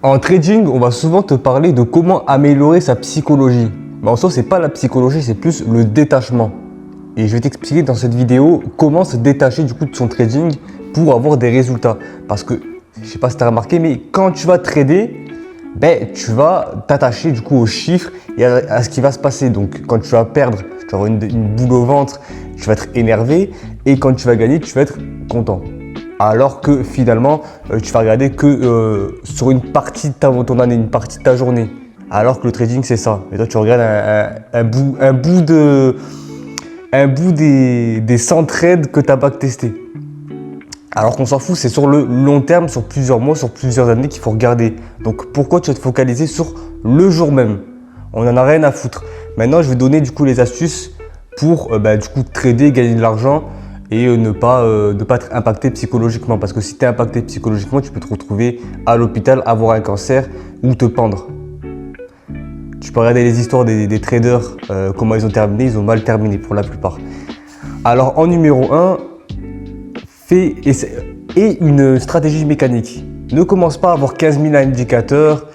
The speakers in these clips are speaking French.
En trading, on va souvent te parler de comment améliorer sa psychologie. Mais en soi, c'est pas la psychologie, c'est plus le détachement. Et je vais t'expliquer dans cette vidéo comment se détacher du coup de son trading pour avoir des résultats. Parce que, je sais pas si tu as remarqué, mais quand tu vas trader, tu vas t'attacher du coup aux chiffres et à ce qui va se passer. Donc quand tu vas perdre, tu vas avoir une boule au ventre, tu vas être énervé, et quand tu vas gagner, tu vas être content. Alors que finalement, tu vas regarder que sur une partie de ton année, une partie de ta journée. Alors que le trading, c'est ça. Et toi, tu regardes un bout des 100 trades que tu as backtestés. Alors qu'on s'en fout, c'est sur le long terme, sur plusieurs mois, sur plusieurs années qu'il faut regarder. Donc pourquoi tu vas te focaliser sur le jour même? On n'en a rien à foutre. Maintenant, je vais donner du coup les astuces pour du coup trader, gagner de l'argent et ne pas être impacté psychologiquement. Parce que si tu es impacté psychologiquement, tu peux te retrouver à l'hôpital, avoir un cancer ou te pendre. Tu peux regarder les histoires des traders, comment ils ont terminé, ils ont mal terminé pour la plupart. Alors en numéro 1, fais une stratégie mécanique. Ne commence pas à avoir 15 000 indicateurs,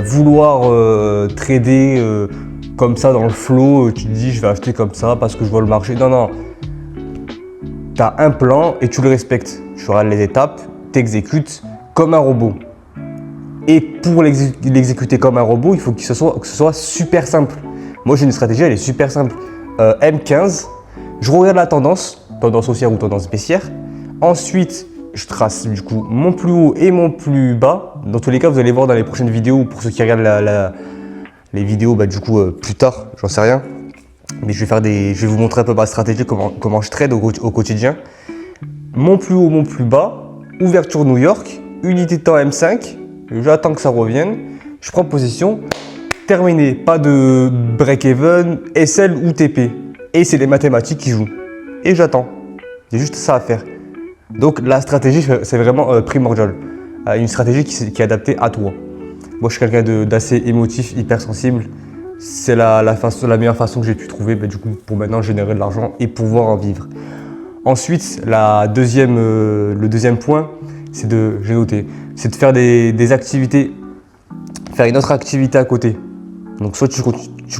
vouloir trader comme ça dans le flow, tu te dis je vais acheter comme ça parce que je vois le marché. Non, non. Tu as un plan et tu le respectes. Tu regardes les étapes, tu exécutes comme un robot. Et pour l'exécuter comme un robot, il faut que ce soit super simple. Moi j'ai une stratégie, elle est super simple. M15, je regarde la tendance haussière ou tendance baissière. Ensuite, je trace du coup mon plus haut et mon plus bas. Dans tous les cas, vous allez voir dans les prochaines vidéos, pour ceux qui regardent les vidéos plus tard, j'en sais rien. Mais je vais vous montrer un peu ma stratégie, comment je trade au quotidien. Mon plus haut, mon plus bas, ouverture New York, unité de temps M5, j'attends que ça revienne, je prends position, terminé, pas de break-even, SL ou TP. Et c'est les mathématiques qui jouent. Et j'attends, j'ai juste ça à faire. Donc la stratégie, c'est vraiment primordial. Une stratégie qui est adaptée à toi. Moi, je suis quelqu'un d'assez émotif, hypersensible. C'est la meilleure façon que j'ai pu trouver du coup, pour maintenant générer de l'argent et pouvoir en vivre. Ensuite, le deuxième point, j'ai noté, c'est de faire des activités, faire une autre activité à côté. Donc soit tu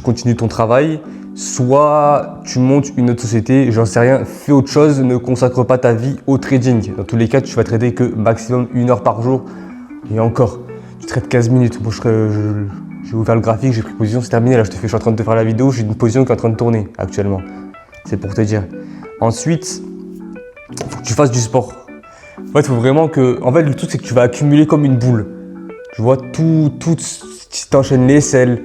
continues ton travail, soit tu montes une autre société, j'en sais rien, fais autre chose, ne consacre pas ta vie au trading. Dans tous les cas, tu vas trader que maximum 1 heure par jour. Et encore, tu trades 15 minutes. Moi, j'ai ouvert le graphique, j'ai pris position, c'est terminé. Là, je suis en train de te faire la vidéo, j'ai une position qui est en train de tourner actuellement. C'est pour te dire. Ensuite, il faut que tu fasses du sport. En fait, il faut vraiment que. En fait, le truc, c'est que tu vas accumuler comme une boule. Tu vois, si tu enchaînes les SL.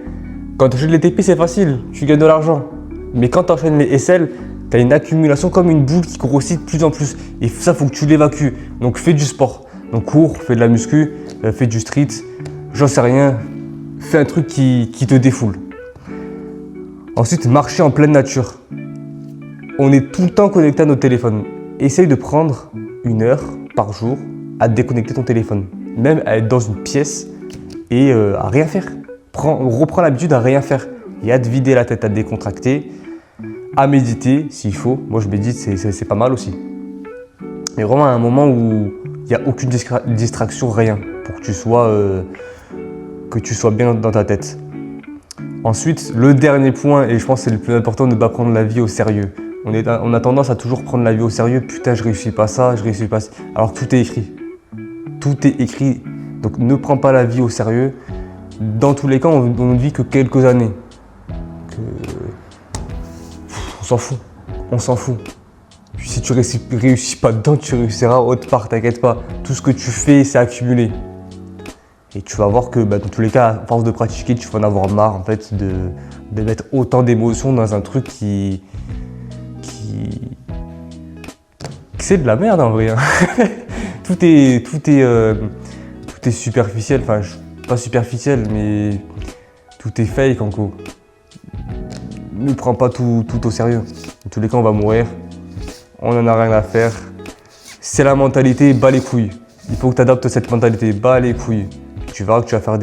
Quand tu enchaînes les TP, c'est facile, tu gagnes de l'argent. Mais quand tu enchaînes les SL, tu as une accumulation comme une boule qui grossit de plus en plus. Et ça, il faut que tu l'évacues. Donc, fais du sport. Donc, cours, fais de la muscu, fais du street, j'en sais rien. Fais un truc qui te défoule. Ensuite, marcher en pleine nature. On est tout le temps connecté à notre téléphone. Essaye de prendre 1 heure par jour à déconnecter ton téléphone. Même à être dans une pièce et à rien faire. Reprends l'habitude à rien faire et à te vider la tête, à te décontracter, à méditer s'il faut. Moi, je médite, c'est pas mal aussi. Mais vraiment à un moment où il n'y a aucune distraction, rien, pour que tu sois bien dans ta tête. Ensuite, le dernier point, et je pense que c'est le plus important, ne pas prendre la vie au sérieux. On a tendance à toujours prendre la vie au sérieux. Putain, je réussis pas ça, je réussis pas ça. Alors que tout est écrit. Tout est écrit. Donc ne prends pas la vie au sérieux. Dans tous les cas, on ne vit que quelques années. On s'en fout. On s'en fout. Puis si tu réussis pas dedans, tu réussiras autre part, t'inquiète pas. Tout ce que tu fais, c'est accumulé. Et tu vas voir que dans tous les cas, à force de pratiquer, tu vas en avoir marre en fait de mettre autant d'émotions dans un truc qui c'est de la merde en vrai. Hein. tout est superficiel, enfin pas superficiel, mais tout est fake en gros. Ne prends pas tout au sérieux. Dans tous les cas, on va mourir. On n'en a rien à faire. C'est la mentalité, bas les couilles. Il faut que tu adaptes cette mentalité, bas les couilles. Tu verras que tu vas faire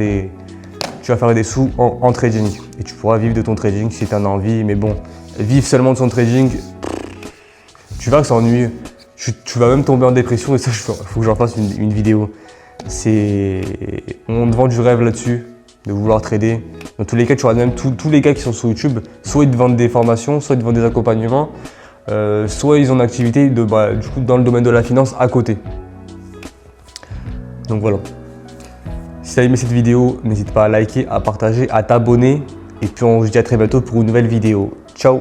des sous en trading. Et tu pourras vivre de ton trading si tu en as envie. Mais bon, vivre seulement de son trading, tu verras que c'est ennuyeux. Tu vas même tomber en dépression et ça, il faut que j'en fasse une vidéo. On te vend du rêve là-dessus, de vouloir trader. Dans tous les cas, tu vois même tous les gars qui sont sur YouTube, soit ils te vendent des formations, soit ils te vendent des accompagnements, soit ils ont une activité du coup, dans le domaine de la finance à côté. Donc voilà. Si tu as aimé cette vidéo, n'hésite pas à liker, à partager, à t'abonner. Et puis on se dit à très bientôt pour une nouvelle vidéo. Ciao!